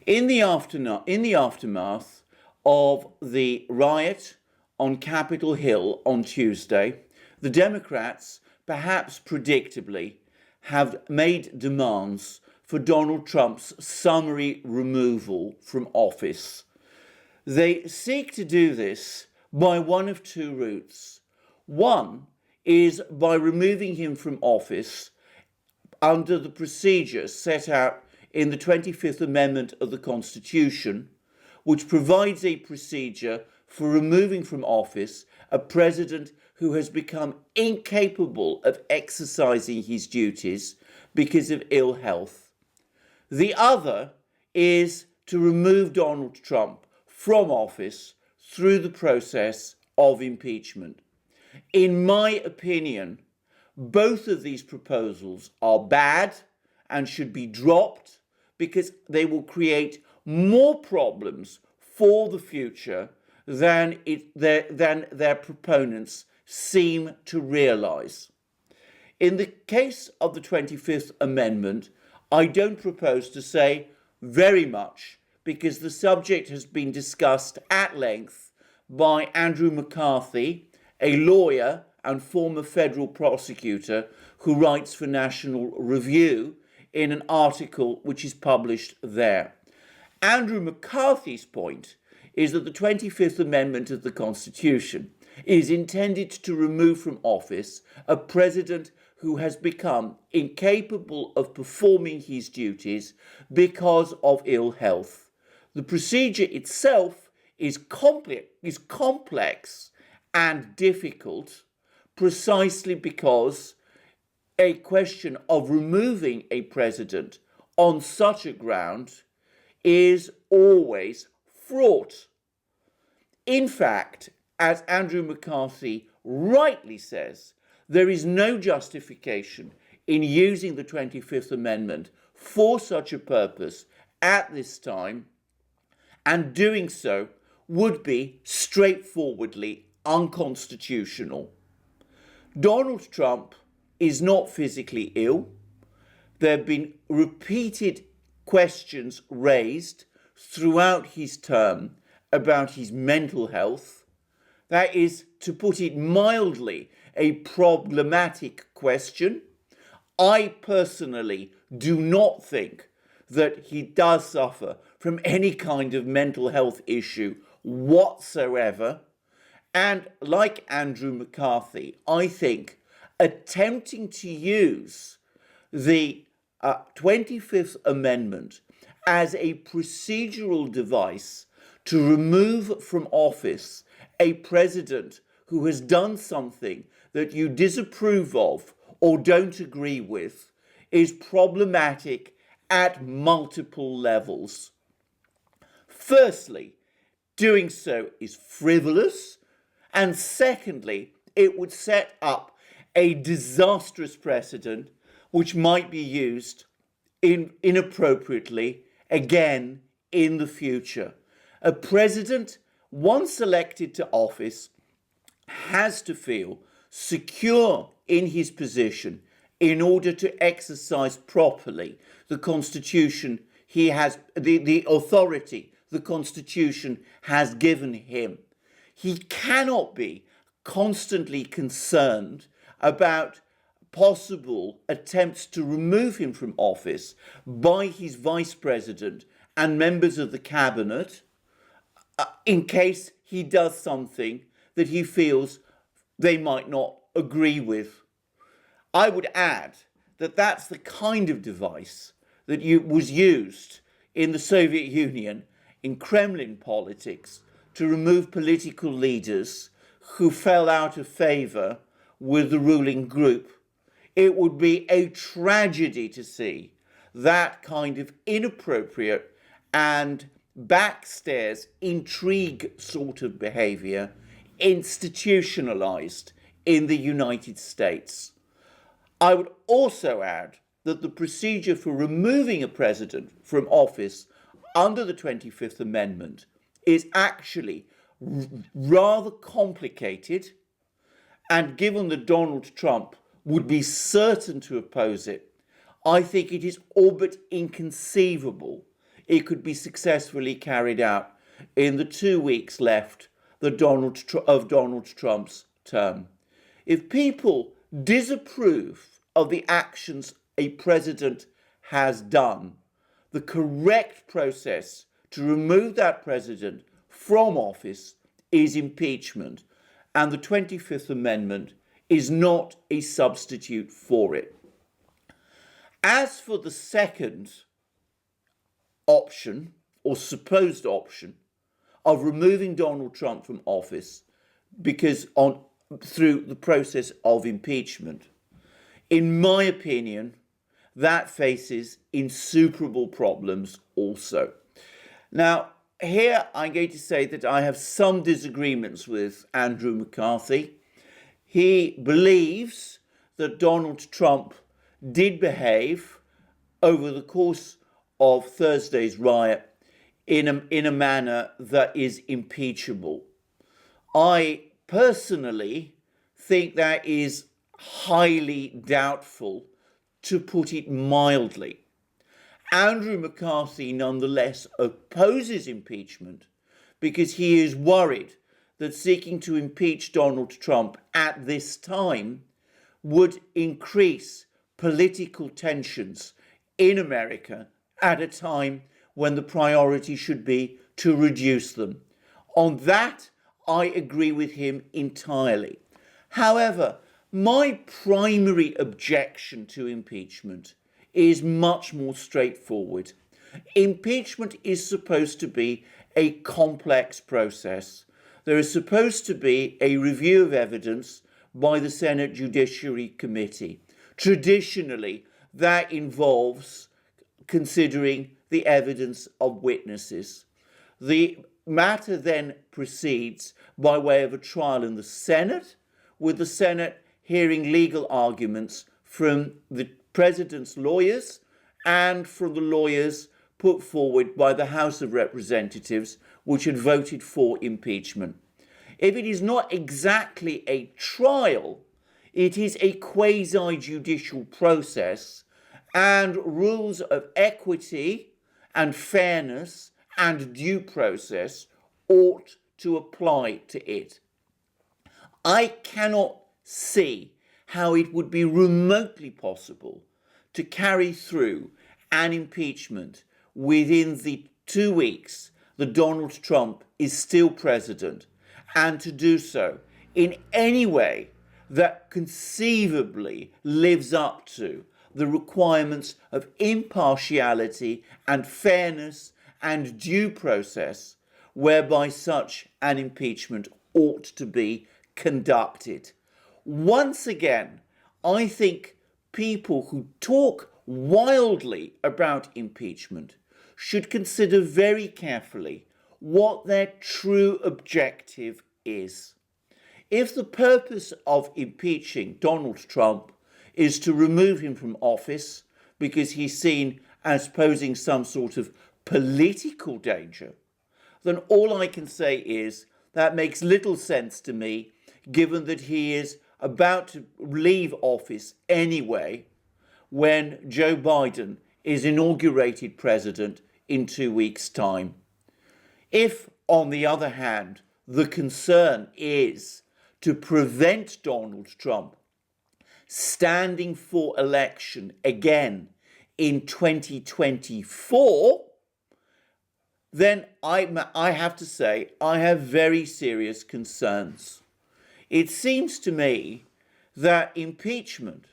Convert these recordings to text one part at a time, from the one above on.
In the aftermath of the riot on Capitol Hill on Tuesday, the Democrats, perhaps predictably, have made demands for Donald Trump's summary removal from office. They seek to do this by one of two routes. One is by removing him from office under the procedure set out in the 25th Amendment of the Constitution, which provides a procedure for removing from office a president who has become incapable of exercising his duties because of ill health. The other is to remove Donald Trump from office through the process of impeachment. In my opinion, both of these proposals are bad and should be dropped because they will create more problems for the future than their proponents seem to realize. In the case of the 25th Amendment, I don't propose to say very much because the subject has been discussed at length by Andrew McCarthy, a lawyer and former federal prosecutor who writes for National Review in an article which is published there. Andrew McCarthy's point is that the 25th Amendment of the Constitution is intended to remove from office a president who has become incapable of performing his duties because of ill health. The procedure itself is complex and difficult precisely because a question of removing a president on such a ground is always fraught. In fact, as Andrew McCarthy rightly says, there is no justification in using the 25th Amendment for such a purpose at this time, and doing so would be straightforwardly unconstitutional. Donald Trump is not physically ill. There have been repeated questions raised throughout his term about his mental health. That is, to put it mildly, a problematic question. I personally do not think that he does suffer from any kind of mental health issue whatsoever. And like Andrew McCarthy, I think attempting to use the 25th Amendment as a procedural device to remove from office a president who has done something that you disapprove of or don't agree with is problematic at multiple levels. Firstly, doing so is frivolous, and secondly, it would set up a disastrous precedent which might be used inappropriately again in the future. A president, once elected to office, has to feel secure in his position in order to exercise properly the Constitution he has, the authority the Constitution has given him. He cannot be constantly concerned about possible attempts to remove him from office by his vice president and members of the cabinet in case he does something that he feels they might not agree with. I would add that that's the kind of device that was used in the Soviet Union in Kremlin politics to remove political leaders who fell out of favor with the ruling group. It would be a tragedy to see that kind of inappropriate and backstairs intrigue sort of behavior institutionalized in the United States. I would also add that the procedure for removing a president from office under the 25th Amendment is actually rather complicated, and given that Donald Trump would be certain to oppose it, I think it is all but inconceivable it could be successfully carried out in the 2 weeks left of Donald Trump's term. If people disapprove of the actions a president has done, the correct process to remove that president from office is impeachment, and the 25th Amendment is not a substitute for it. As for the second option, or supposed option, of removing Donald Trump from office through the process of impeachment, in my opinion, that faces insuperable problems also. Now, here I'm going to say that I have some disagreements with Andrew McCarthy. He believes that Donald Trump did behave over the course of Thursday's riot in a manner that is impeachable. I personally think that is highly doubtful, to put it mildly. Andrew McCarthy nonetheless opposes impeachment because he is worried that seeking to impeach Donald Trump at this time would increase political tensions in America at a time when the priority should be to reduce them. On that, I agree with him entirely. However, my primary objection to impeachment is much more straightforward. Impeachment is supposed to be a complex process. There is supposed to be a review of evidence by the Senate Judiciary Committee. Traditionally, that involves considering the evidence of witnesses. The matter then proceeds by way of a trial in the Senate, with the Senate hearing legal arguments from the president's lawyers and from the lawyers put forward by the House of Representatives, which had voted for impeachment. If it is not exactly a trial, it is a quasi-judicial process, and rules of equity and fairness and due process ought to apply to it. I cannot see how it would be remotely possible to carry through an impeachment within the 2 weeks that Donald Trump is still president, and to do so in any way that conceivably lives up to the requirements of impartiality and fairness and due process whereby such an impeachment ought to be conducted. Once again, I think people who talk wildly about impeachment should consider very carefully what their true objective is. If the purpose of impeaching Donald Trump is to remove him from office because he's seen as posing some sort of political danger, then all I can say is that makes little sense to me, given that he is about to leave office anyway when Joe Biden is inaugurated president in 2 weeks' time. If, on the other hand, the concern is to prevent Donald Trump standing for election again in 2024, then I have to say I have very serious concerns. It seems to me that impeachment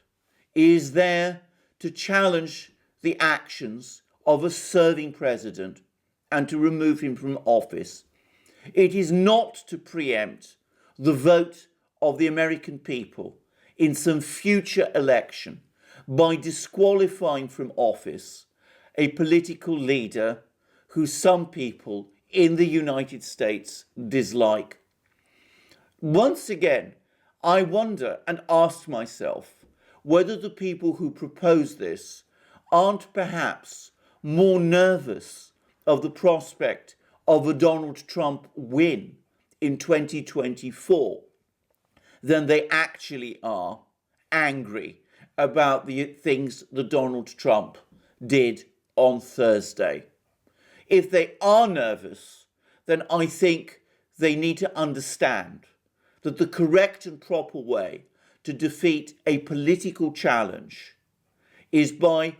is there to challenge the actions of a serving president and to remove him from office. It is not to preempt the vote of the American people in some future election by disqualifying from office a political leader who some people in the United States dislike. Once again, I wonder and ask myself whether the people who propose this aren't perhaps more nervous of the prospect of a Donald Trump win in 2024 than they actually are angry about the things that Donald Trump did on Thursday. If they are nervous, then I think they need to understand that the correct and proper way to defeat a political challenge is by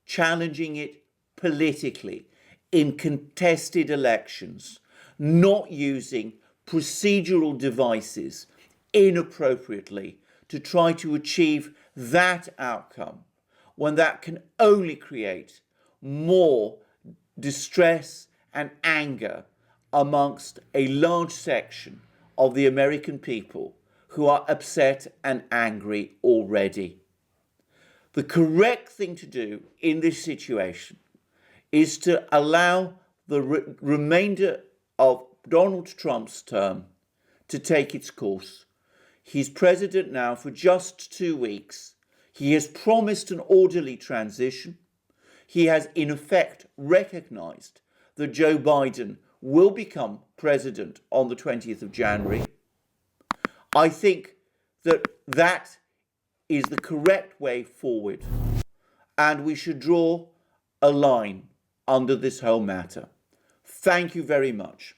challenging it politically in contested elections, not using procedural devices inappropriately to try to achieve that outcome, when that can only create more distress and anger amongst a large section of the American people who are upset and angry already. The correct thing to do in this situation is to allow the remainder of Donald Trump's term to take its course. He's president now for just 2 weeks. He has promised an orderly transition. He has in effect recognized that Joe Biden will become president on the 20th of January. I think that that is the correct way forward, and we should draw a line under this whole matter. Thank you very much.